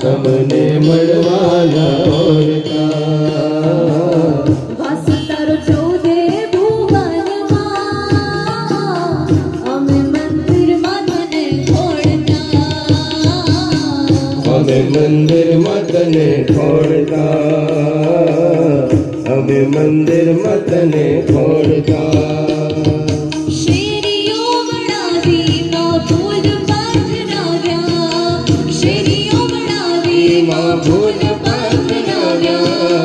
તમને મળવાના ઓરતા વાસ તારો ચૌદે ભુવનમાં અમે મંદિરમાં તને ખોડતા અમે મંદિરમાં તને ખોડતા અમે મંદિરમાં તને ખોડતા ભૂલ પથરાવ્યા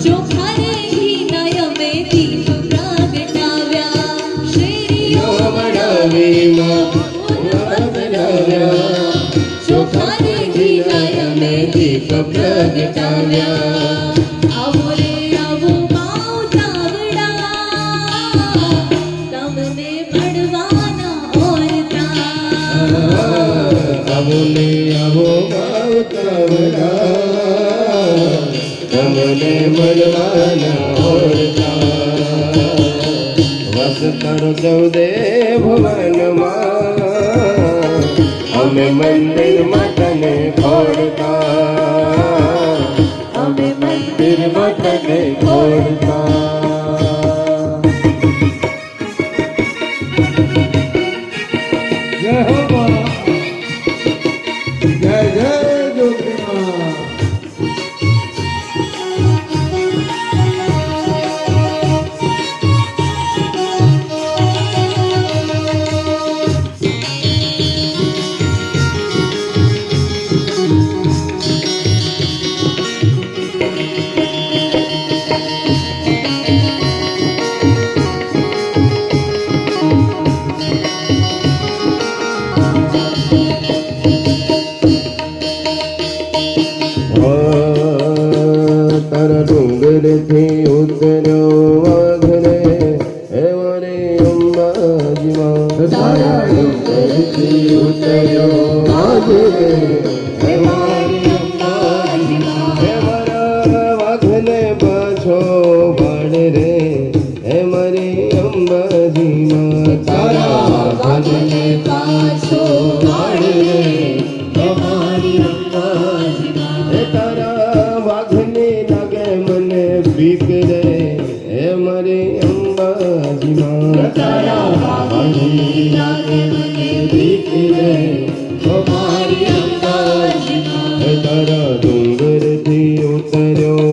ચોખા રે ઘીના અમે દીપ પ્રગટાવ્યા શેરીઓ વડાવીમાં ભૂલ પથરાવ્યા ચોખા રે ઘીના અમે દીપ પ્રગટાવ્યા આવો રે આવો માવતાવડા તમને મળવાના ઓરતા આવો ને આવો માવતાવડા તમને મળવાના ઓરતા વસ કરો ચૌદે ભુવનમાં અમે મંદિરમાં તને ખોડતા અમે મંદિરમાં તને ખોડતા જય હો જય જય જોગીમાં તારા ડુંગરથી ઉતર્યો વાઘને હે મારી અંબાજીમાં તારા ડુંગરથી ઉતર્યો વાઘને હે મારી અંબાજીમાં હે મારા વાઘને પાછો પાડ રે હે મારી અંબાજીમાં તારા વાઘને પાછો પાડ રે હે મારી અંબાજીમાં હે તારા વાઘને લાગે મને બીક રે હે મારી અંબાજીમાં તારા વાઘને લાગે મને બીક રે